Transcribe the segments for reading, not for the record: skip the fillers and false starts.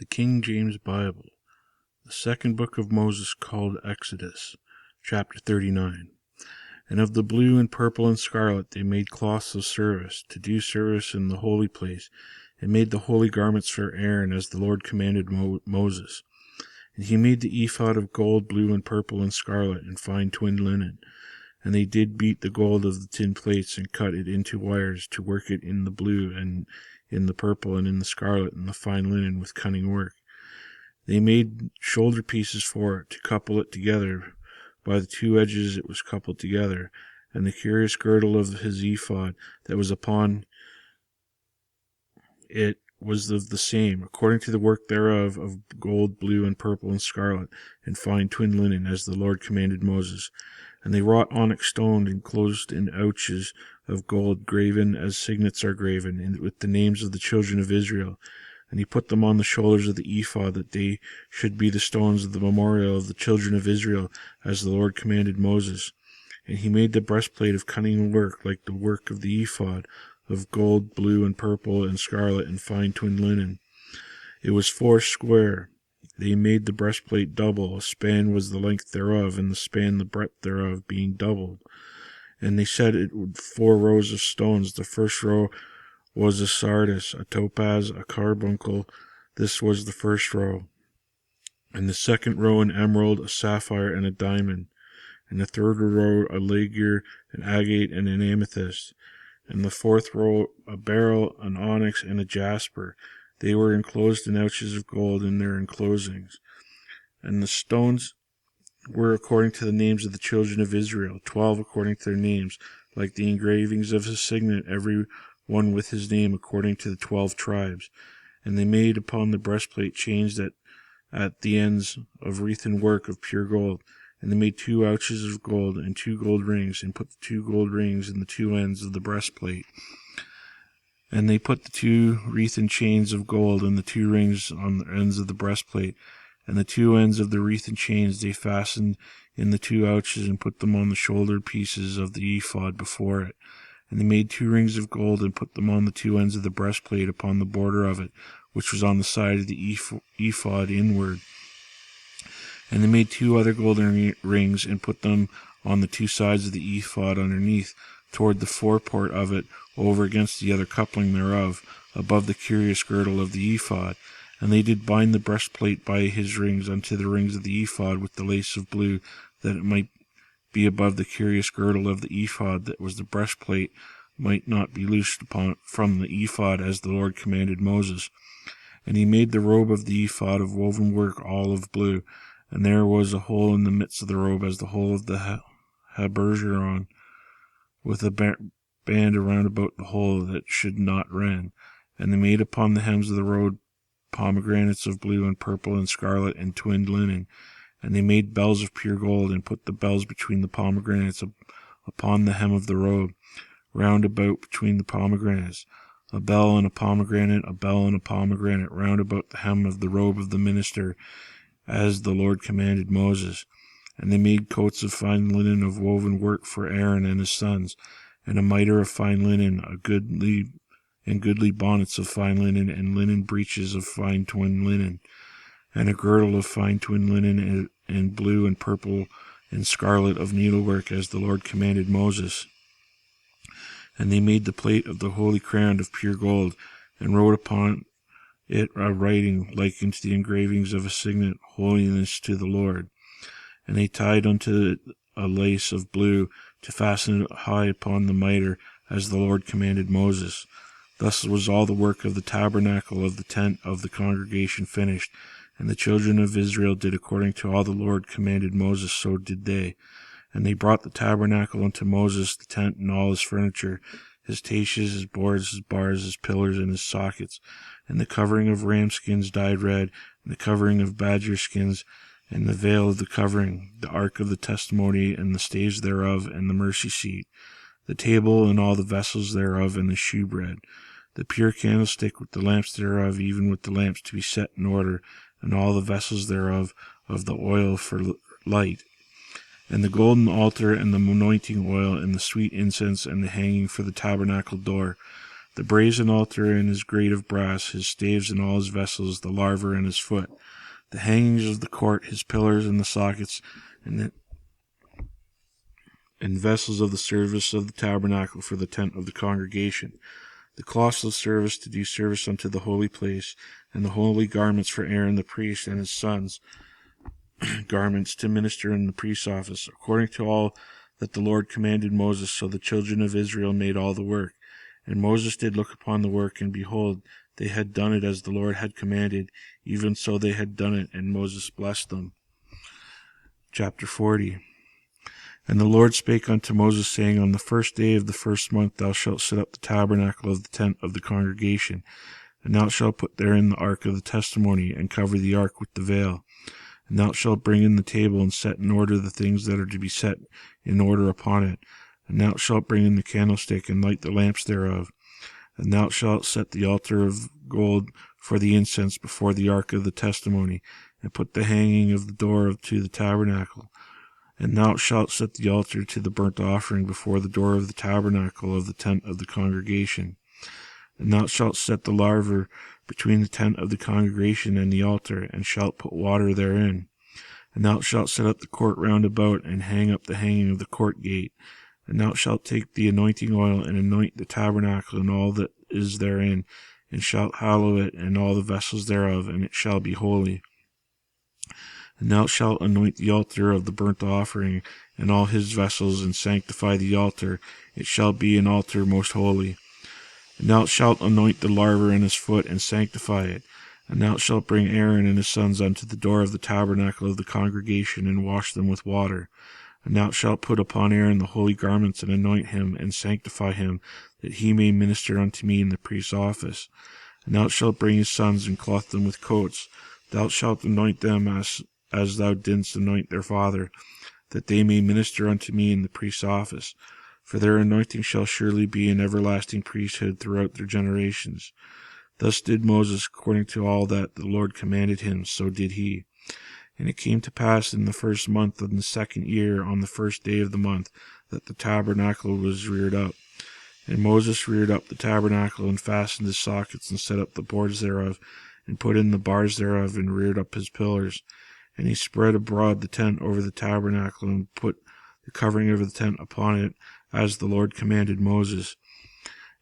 The King James Bible, the second book of Moses, called Exodus, chapter 39. And of the blue and purple and scarlet they made cloths of service, to do service in the holy place, and made the holy garments for Aaron, as the Lord commanded Moses. And he made the ephod of gold, blue, and purple, and scarlet, and fine twined linen. And they did beat the gold of the tin plates, and cut it into wires, to work it in the blue, and in the purple, and in the scarlet, and the fine linen, with cunning work. They made shoulder pieces for it, to couple it together. By the two edges it was coupled together. And the curious girdle of his ephod that was upon it was of the same, according to the work thereof, of gold, blue, and purple, and scarlet, and fine twined linen, as the Lord commanded Moses. And they wrought onyx stone, enclosed in ouches of gold, graven as signets are graven, with the names of the children of Israel. And he put them on the shoulders of the ephod, that they should be the stones of the memorial of the children of Israel, as the Lord commanded Moses. And he made the breastplate of cunning work, like the work of the ephod, of gold, blue, and purple, and scarlet, and fine twined linen. It was 4 square. They made the breastplate double. A span was the length thereof, and the span the breadth thereof, being doubled. And they set it with 4 rows of stones. The first row was a sardius, a topaz, a carbuncle. This was the first row. And the second row an emerald, a sapphire, and a diamond. And the third row a ligure, an agate, and an amethyst. And the fourth row a beryl, an onyx, and a jasper. They were enclosed in ouches of gold in their enclosings. And the stones were according to the names of the children of Israel, 12 according to their names, like the engravings of a signet, every one with his name, according to the 12 tribes. And they made upon the breastplate chains at the ends of wreathen work of pure gold. And they made 2 ouches of gold, and 2 gold rings, and put the 2 gold rings in the 2 ends of the breastplate. And they put the 2 wreathen chains of gold and the 2 rings on the ends of the breastplate. And the 2 ends of the wreathen chains they fastened in the 2 ouches, and put them on the shoulder pieces of the ephod before it. And they made 2 rings of gold, and put them on the 2 ends of the breastplate upon the border of it, which was on the side of the ephod inward. And they made 2 other golden rings, and put them on the 2 sides of the ephod underneath, toward the foreport of it, over against the other coupling thereof, above the curious girdle of the ephod. And they did bind the breastplate by his rings unto the rings of the ephod with the lace of blue, that it might be above the curious girdle of the ephod, that was the breastplate might not be loosed from the ephod, as the Lord commanded Moses. And he made the robe of the ephod of woven work, all of blue. And there was a hole in the midst of the robe, as the hole of the habergeron, with a band around about the hole, that should not rend. And they made upon the hems of the robe pomegranates of blue and purple and scarlet and twinned linen. And they made bells of pure gold, and put the bells between the pomegranates upon the hem of the robe, round about between the pomegranates. A bell and a pomegranate, a bell and a pomegranate, round about the hem of the robe of the minister, as the Lord commanded Moses. And they made coats of fine linen of woven work for Aaron and his sons, and a mitre of fine linen, goodly bonnets of fine linen, and linen breeches of fine twined linen, and a girdle of fine twined linen, and blue and purple and scarlet of needlework, as the Lord commanded Moses. And they made the plate of the holy crown of pure gold, and wrote upon it a writing like unto the engravings of a signet, holiness to the Lord. And they tied unto it a lace of blue, to fasten it high upon the mitre, as the Lord commanded Moses. Thus was all the work of the tabernacle of the tent of the congregation finished. And the children of Israel did according to all the Lord commanded Moses, so did they. And they brought the tabernacle unto Moses, the tent and all his furniture, his taches, his boards, his bars, his pillars, and his sockets, and the covering of ram skins dyed red, and the covering of badger skins, and the veil of the covering, the ark of the testimony, and the staves thereof, and the mercy seat, the table and all the vessels thereof, and the shewbread, the pure candlestick with the lamps thereof, even with the lamps to be set in order, and all the vessels thereof, of the oil for light, and the golden altar, and the anointing oil, and the sweet incense, and the hanging for the tabernacle door, the brazen altar and his grate of brass, his staves and all his vessels, the laver and his foot, the hangings of the court, his pillars and the sockets, and vessels of the service of the tabernacle for the tent of the congregation, the cloths of service to do service unto the holy place, and the holy garments for Aaron the priest and his sons, garments to minister in the priest's office, according to all that the Lord commanded Moses. So the children of Israel made all the work. And Moses did look upon the work, and behold, they had done it as the Lord had commanded, even so they had done it, and Moses blessed them. Chapter 40. And the Lord spake unto Moses, saying, On the first day of the first month thou shalt set up the tabernacle of the tent of the congregation, and thou shalt put therein the ark of the testimony, and cover the ark with the veil. And thou shalt bring in the table, and set in order the things that are to be set in order upon it. And thou shalt bring in the candlestick, and light the lamps thereof. And thou shalt set the altar of gold for the incense before the ark of the testimony, and put the hanging of the door to the tabernacle. And thou shalt set the altar to the burnt offering before the door of the tabernacle of the tent of the congregation. And thou shalt set the laver between the tent of the congregation and the altar, and shalt put water therein. And thou shalt set up the court round about, and hang up the hanging of the court gate. And thou shalt take the anointing oil, and anoint the tabernacle and all that is therein, and shalt hallow it and all the vessels thereof, and it shall be holy. And thou shalt anoint the altar of the burnt offering and all his vessels, and sanctify the altar. It shall be an altar most holy. And thou shalt anoint the laver and his foot, and sanctify it. And thou shalt bring Aaron and his sons unto the door of the tabernacle of the congregation, and wash them with water. And thou shalt put upon Aaron the holy garments, and anoint him, and sanctify him, that he may minister unto me in the priest's office. And thou shalt bring his sons, and clothe them with coats. Thou shalt anoint them as thou didst anoint their father, that they may minister unto me in the priest's office. For their anointing shall surely be an everlasting priesthood throughout their generations. Thus did Moses, according to all that the Lord commanded him, so did he. And it came to pass in the first month of the second year, on the first day of the month, that the tabernacle was reared up. And Moses reared up the tabernacle, and fastened his sockets, and set up the boards thereof, and put in the bars thereof, and reared up his pillars. And he spread abroad the tent over the tabernacle, and put the covering of the tent upon it, as the Lord commanded Moses.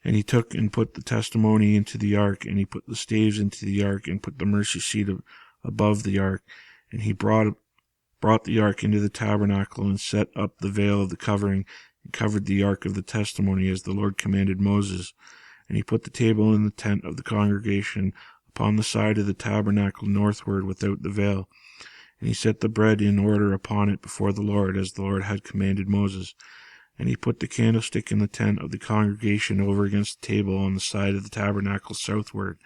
And he took and put the testimony into the ark, and he put the staves into the ark, and put the mercy seat above the ark. And he brought the ark into the tabernacle, and set up the veil of the covering, and covered the ark of the testimony, as the Lord commanded Moses. And he put the table in the tent of the congregation upon the side of the tabernacle northward without the veil. And he set the bread in order upon it before the Lord, as the Lord had commanded Moses. And he put the candlestick in the tent of the congregation over against the table on the side of the tabernacle southward.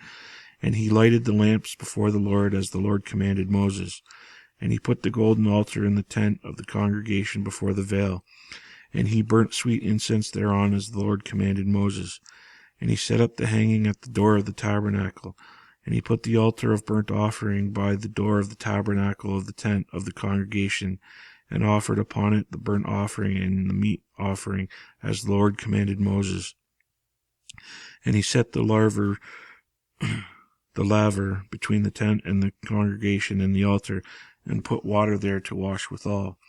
And he lighted the lamps before the Lord, as the Lord commanded Moses. And he put the golden altar in the tent of the congregation before the veil. And he burnt sweet incense thereon, as the Lord commanded Moses. And he set up the hanging at the door of the tabernacle. And he put the altar of burnt offering by the door of the tabernacle of the tent of the congregation, and offered upon it the burnt offering and the meat offering, as the Lord commanded Moses. And he set the laver between the tent and the congregation and the altar, and put water there to wash withal.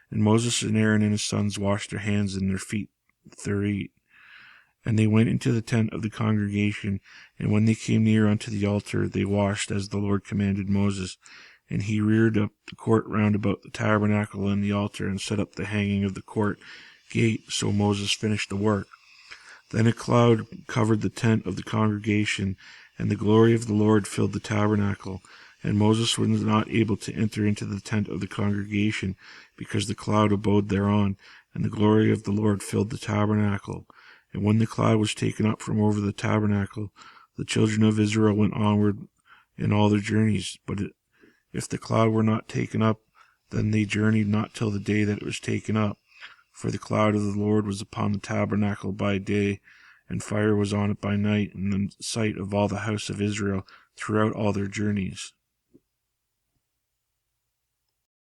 And Moses and Aaron and his sons washed their hands and their feet thereat. And they went into the tent of the congregation, and when they came near unto the altar, they washed as the Lord commanded Moses. And he reared up the court round about the tabernacle and the altar, and set up the hanging of the court gate. So Moses finished the work. Then a cloud covered the tent of the congregation, and the glory of the Lord filled the tabernacle. And Moses was not able to enter into the tent of the congregation, because the cloud abode thereon, and the glory of the Lord filled the tabernacle. And when the cloud was taken up from over the tabernacle, the children of Israel went onward in all their journeys. But if the cloud were not taken up, then they journeyed not till the day that it was taken up. For the cloud of the Lord was upon the tabernacle by day, and fire was on it by night, in the sight of all the house of Israel throughout all their journeys.